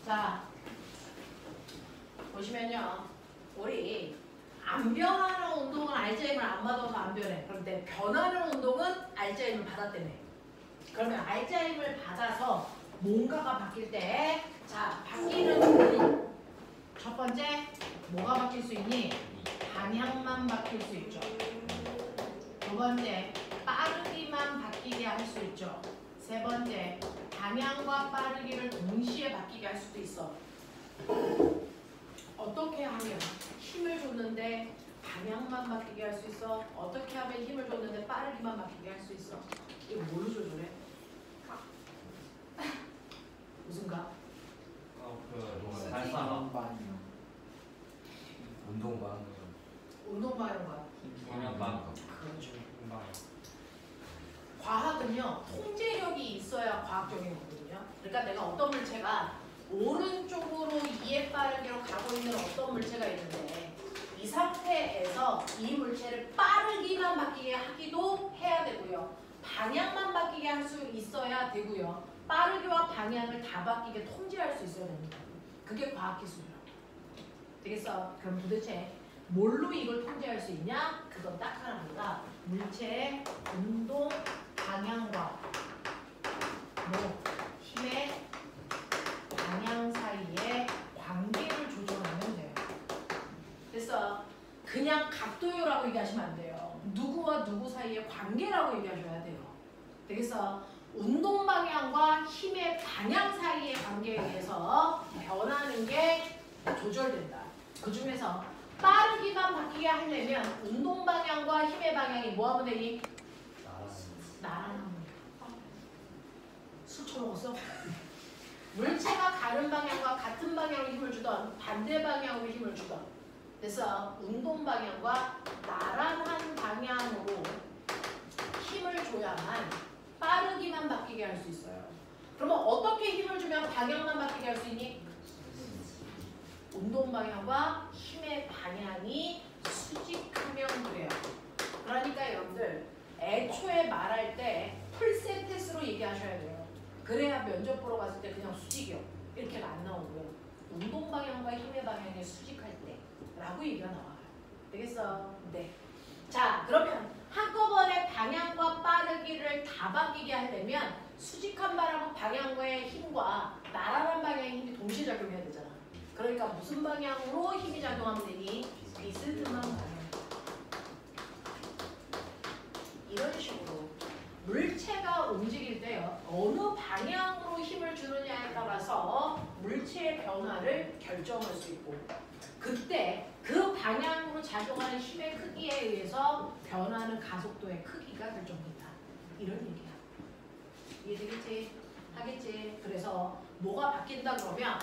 자, 보시면요. 우리 안 변하는 운동은 알자임을 안 받아서 안 변해. 그런데 변하는 운동은 알자임을 받았다며. 그러면 알자임을 받아서 뭔가가 바뀔 때, 자, 바뀌는 종류. 첫 번째, 뭐가 바뀔 수 있니? 방향만 바뀔 수 있죠. 두 번째, 빠르기만 바뀌게 할 수 있죠. 세 번째, 방향과 빠르기를 동시에 바뀌게 할 수도 있어. 어떻게 하면 힘을 줬는데 방향만 바뀌게 할 수 있어? 어떻게 하면 힘을 줬는데 빠르기만 바뀌게 할 수 있어? 이거 뭘로 조절해? 무슨 가? 발사가 운동 방향과 방향 그렇죠. 과학은요, 통제력이 있어야 과학적인 거거든요. 그러니까 내가 어떤 물체가 오른쪽으로 2의 빠르기로 가고 있는 어떤 물체가 있는데 이 상태에서 이 물체를 빠르기만 바뀌게 하기도 해야 되고요. 방향만 바뀌게 할 수 있어야 되고요. 빠르기와 방향을 다 바뀌게 통제할 수 있어야 됩니다. 그게 과학기술이라고. 되겠어? 그럼 도대체 뭘로 이걸 통제할 수 있냐? 그건 딱 하나입니다. 물체의 운동 방향과 힘의 방향 사이의 관계를 조정하면 돼요. 됐어? 그냥 각도요라고 얘기하시면 안 돼요. 누구와 누구 사이의 관계라고 얘기하셔야 돼요. 되겠어? 운동 방향과 힘의 방향 사이의 관계에 의해서 변하는 게 조절된다. 그 중에서 빠르기만 바뀌게 하려면 운동 방향과 힘의 방향이 뭐 하면 되니? 나란하면 돼. 술 처먹었어? 물체가 가는 방향과 같은 방향으로 힘을 주던 반대 방향으로 힘을 주던 그래서 운동 방향과 나란한 방향으로 힘을 줘야만 빠르기만 바뀌게 할 수 있어요. 그러면 어떻게 힘을 주면 방향만 바뀌게 할 수 있니? 운동 방향과 힘의 방향이 수직하면 그래요. 그러니까 여러분들 애초에 말할 때 풀센텐스로 얘기하셔야 돼요. 그래야 면접 보러 갔을 때 그냥 수직이요. 이렇게는 안 나오고요. 운동 방향과 힘의 방향이 수직할 때 라고 얘기가 나와요. 되겠어? 네. 자, 그러면 한꺼번에 방향과 빠르기를 다 바뀌게 하려면 수직한 방향과의 힘과 나란한 방향의 힘이 동시에 작용해야 되잖아. 그러니까 무슨 방향으로 힘이 작용하면 되니? 비스듬한 방향. 이런 식으로 물체가 움직일 때요. 어느 방향으로 힘을 주느냐에 따라서 물체의 변화를 결정할 수 있고 그때 그 방향으로 작용하는 힘의 크기에 의해서 변하는 가속도의 크기가 결정된다. 이런 얘기야. 이해되겠지? 하겠지? 그래서 뭐가 바뀐다 그러면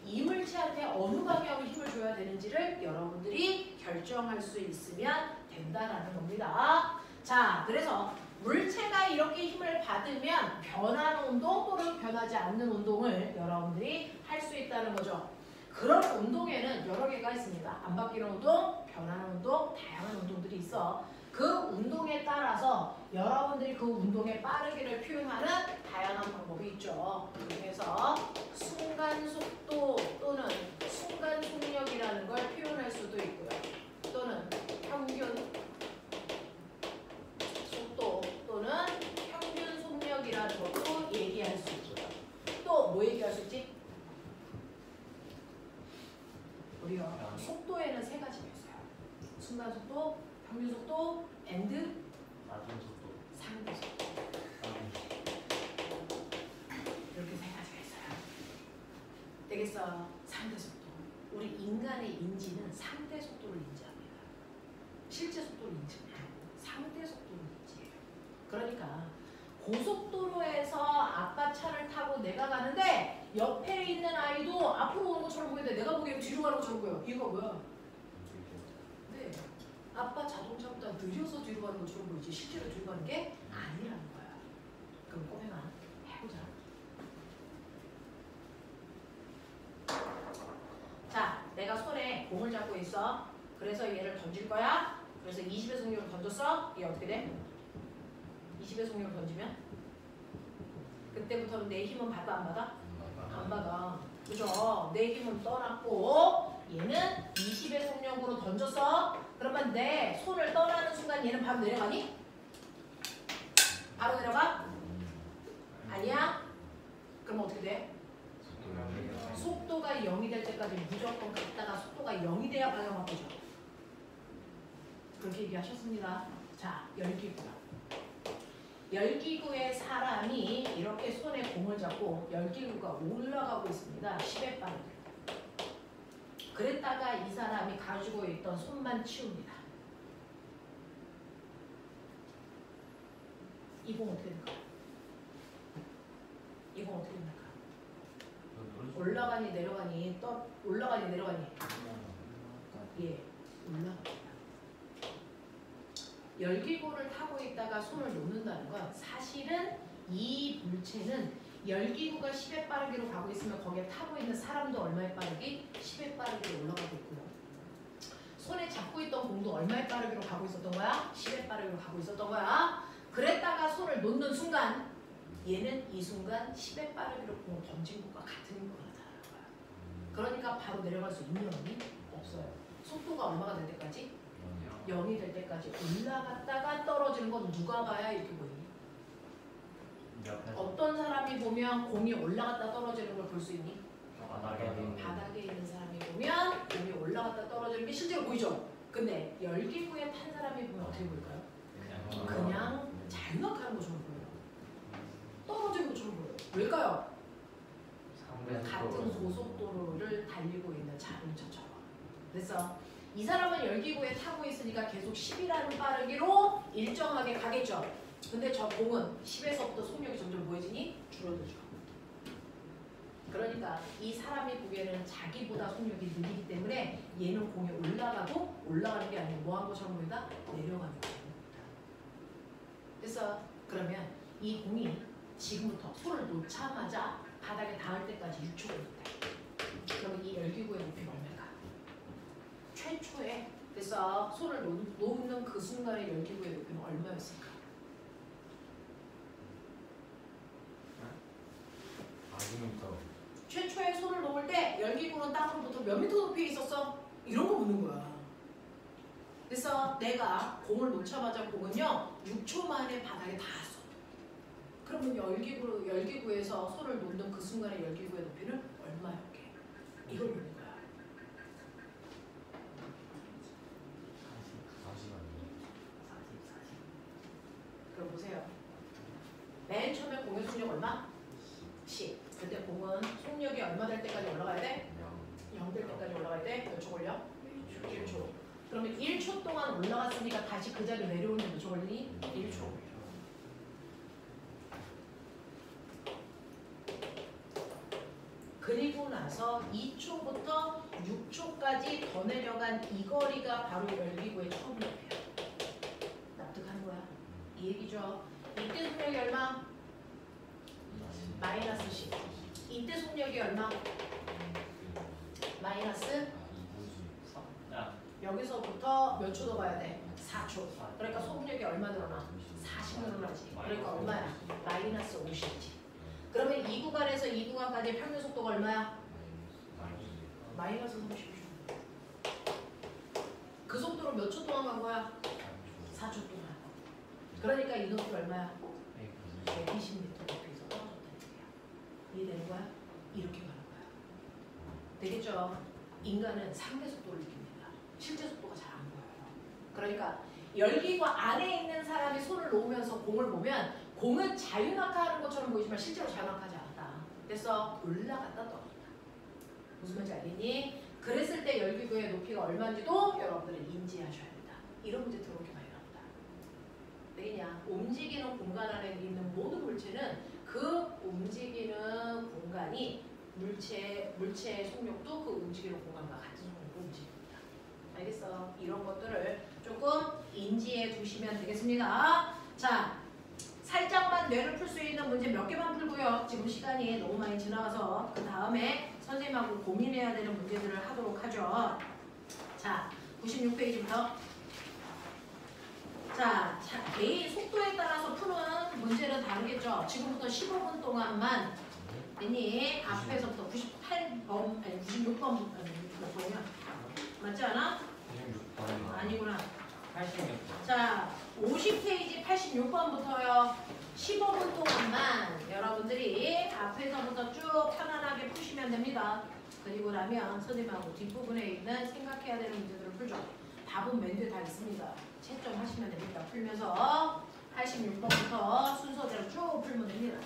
이 물체한테 어느 방향으로 힘을 줘야 되는지를 여러분들이 결정할 수 있으면 된다라는 겁니다. 자, 그래서 물체가 이렇게 힘을 받으면 변하는 운동 또는 변하지 않는 운동을 여러분들이 할 수 있다는 거죠. 그런 운동에는 여러 개가 있습니다. 안 바뀌는 운동, 변하는 운동, 다양한 운동들이 있어. 그 운동에 따라서 여러분들이 그 운동의 빠르기를 표현하는 다양한 방법이 있죠. 그 중에서 순간 속도 또는 순간 속력이라는 걸 표현할 수도 있고요. 또는 평균 속도 또는 평균 속력이라는 것도 얘기할 수 있고요. 또 뭐 얘기할 수 있지? 우리가 속도에는 세 가지가 있어요. 순간 속도, 평균 속도, 앤드 상대 속도. 이렇게 세 가지가 있어요. 되겠어? 상대 속도. 우리 인간의 인지는 상대 속도를 인지합니다. 실제 속도를 인지 못하고 상대 속도를 인지해요. 그러니까 고속도로에서 아빠 차를 타고 내가 가는데 옆에 있는 아이도 앞으로 오는 것처럼 보이는데 내가 보기엔 뒤로 가는 것처럼 보여. 이유가 뭐야? 네, 아빠 자동차보다 느려서 뒤로 가는 것처럼 보이지 실제로 뒤로 가는 게 아니라는 거야. 그럼 꼬맹아 해보자. 자, 내가 손에 공을 잡고 있어. 그래서 얘를 던질 거야. 그래서 20의 속력을 던졌어. 이게 어떻게 돼? 20의 속력을 던지면 그때부터는 내 힘은 받아 안 받아? 안 받아. 그죠? 내기문 떠났고 얘는 20의 속력으로 던졌어. 그러면 내 손을 떠나는 순간 얘는 바로 내려가니? 바로 내려가? 아니야? 그럼 어떻게 돼? 속도가 0이 될 때까지 무조건 갔다가 속도가 0이 돼야 방향 바꾸죠. 그렇게 얘기하셨습니다. 자, 열기구. 열기구에 사람이 이렇게 손에 공을 잡고 열기구가 올라가고 있습니다. 10에 빠르게. 그랬다가 이 사람이 가지고 있던 손만 치웁니다. 이 공 어떻게 될까요? 이 공 어떻게 됩니까? 올라가니 내려가니 올라가니 내려가니 예, 올라갑니다. 열기구를 타고 있다가 손을 놓는다는 건 사실은 이 물체는 열기구가 10의 빠르기로 가고 있으면 거기에 타고 있는 사람도 얼마의 빠르기? 10의 빠르기로 올라가고 있고요. 손에 잡고 있던 공도 얼마의 빠르기로 가고 있었던 거야? 10의 빠르기로 가고 있었던 거야. 그랬다가 손을 놓는 순간 얘는 이 순간 10의 빠르기로 공을 던진 것과 같은 힘으로 나타나는 거야. 그러니까 바로 내려갈 수 있는 힘이 없어요. 속도가 얼마가 될 때까지? 0이 될 때까지 올라갔다가 떨어지는 건 누가 봐야 이렇게 보이니? 어떤 사람이 보면 공이 올라갔다 떨어지는 걸 볼 수 있니? 바닥에 있는 사람이 보면 공이 올라갔다 떨어지는 게 실제로 보이죠? 근데 열기구에 탄 사람이 보면 어떻게 보일까요? 그냥 잘막하는 것처럼 보여요. 떨어지는 것처럼 보여요. 왜일까요? 같은 고속도로를 달리고 있는 자동차처럼. 그래서 이 사람은 열기구에 타고 있으니까 계속 10이라는 빠르기로 일정하게 가겠죠. 근데 저 공은 10에서부터 속력이 점점 뭐해지니? 줄어들죠. 그러니까 이 사람이 보기에는 자기보다 속력이 느리기 때문에 얘는 공이 올라가고 올라가는 게 아니고 뭐 한 것처럼 보인다? 내려가는 것처럼 보인다. 그래서 그러면 이 공이 지금부터 손을 놓자마자 바닥에 닿을 때까지 6초가 있다. 그러면 이 열기구의 높이가 얼마일까? 최초에 그래서 손을 놓는 그 순간의 열기구의 높이는 얼마였을까? 최초에 손을 놓을 때 열기구는 땅으로부터 몇 미터 높이에 있었어? 이런 거 묻는 거야. 그래서 내가 공을 놓자마자 공은요 6초 만에 바닥에 닿았어. 그러면 열기구에서 손을 놓는 그 순간의 열기구의 높이는 얼마였게? 이걸 묻는 거야. 그럼 보세요. 맨 처음에 공의 속력 얼마? 10. 그때 공은 속력이 얼마 될 때까지 올라가야 돼? 0 될 때까지 올라가야 돼? 몇 초 걸려? 1초. 그러면 1초 동안 올라갔으니까 다시 그 자리로 내려오는데 몇 초 걸리니? 1초 걸려. 그리고 나서 2초부터 6초까지 더 내려간 이 거리가 바로 열기구의 처음 높이야. 납득하는 거야? 이 얘기죠. 이때 속력이 얼마? 마이너스 10. 이때 속력이 얼마? 마이너스 4. 여기서부터 몇 초 더 가야 돼? 4초. 그러니까 속력이 얼마 늘어나? 40 늘어나지. 그러니까 얼마야? 마이너스 50이지. 그러면 이 구간에서 이 구간까지 평균 속도가 얼마야? 마이너스 30초. 그 속도로 몇 초 동안 간 거야? 4초 동안. 그러니까 이 높이 얼마야? 120m 높이에서 떨어졌다는 얘기야. 이해되는 거야? 이렇게 가는 거야. 되겠죠? 인간은 상대 속도를 느낍니다. 실제 속도가 잘 안 보여요. 그러니까 열기구 안에 있는 사람이 손을 놓으면서 공을 보면 공은 자유낙하하는 것처럼 보이지만 실제로 자유낙하지 않았다. 그래서 올라갔다 떨어졌다. 무슨 말인지 알겠니? 그랬을 때 열기구의 높이가 얼마인지도 여러분들은 인지하셔야 된다. 이런 문제 들어오게 많이 나온다. 되겠냐? 움직이는 공간 안에 있는 모든 물체는 그 움직이는 공간이 물체의 속력도 그 움직이는 공간과 같은 속력으로 움직입니다. 알겠어? 이런 것들을 조금 인지해 두시면 되겠습니다. 자, 살짝만 뇌를 풀 수 있는 문제 몇 개만 풀고요. 지금 시간이 너무 많이 지나가서 그 다음에 선생님하고 고민해야 되는 문제들을 하도록 하죠. 자, 96페이지부터. 자, 개인 속도에 따라서 푸는 문제는 다르겠죠. 지금부터 15분 동안만 됐니? 앞에서부터 98번, 아니 96번, 몇 번이야? 맞지 않아? 96번. 아니구나. 86번. 자, 50페이지 86번부터요. 15분 동안만 여러분들이 앞에서부터 쭉 편안하게 푸시면 됩니다. 그리고 나면 선생님하고 뒷부분에 있는 생각해야 되는 문제들을 풀죠. 답은 맨 뒤에 다 있습니다. 채점하시면 됩니다. 풀면서 86번부터 순서대로 쭉 풀면 됩니다.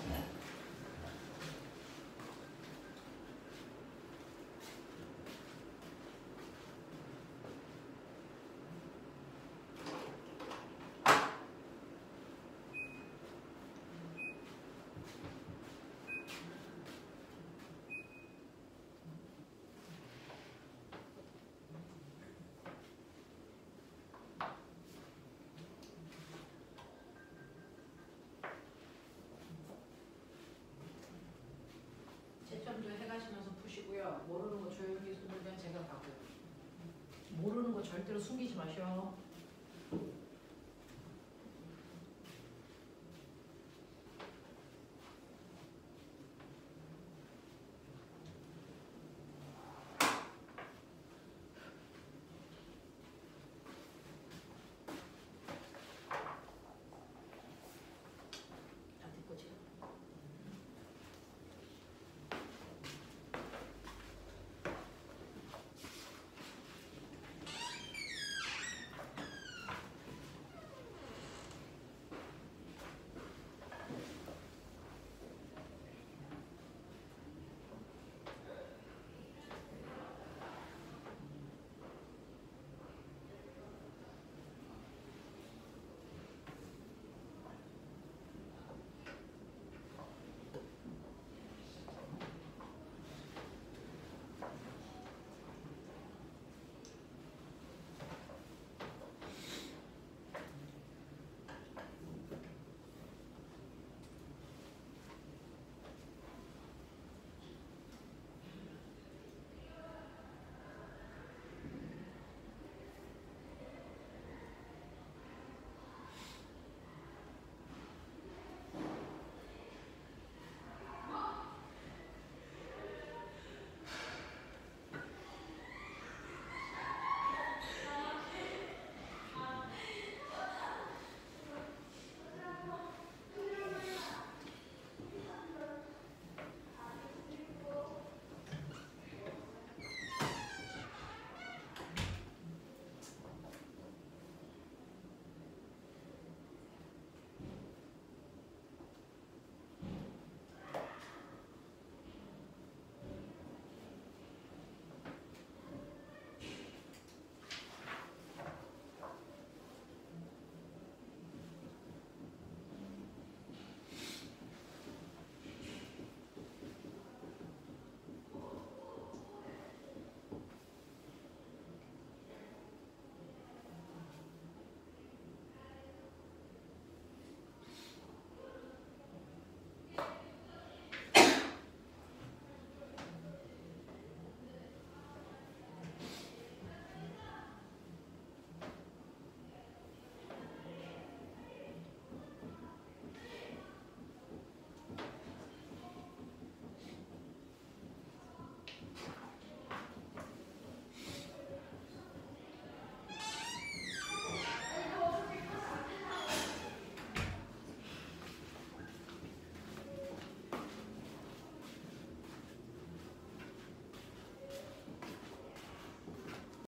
채점도 해가시면서 푸시고요. 모르는 거 조용히 손들면 제가 가고요. 모르는 거 절대로 숨기지 마셔.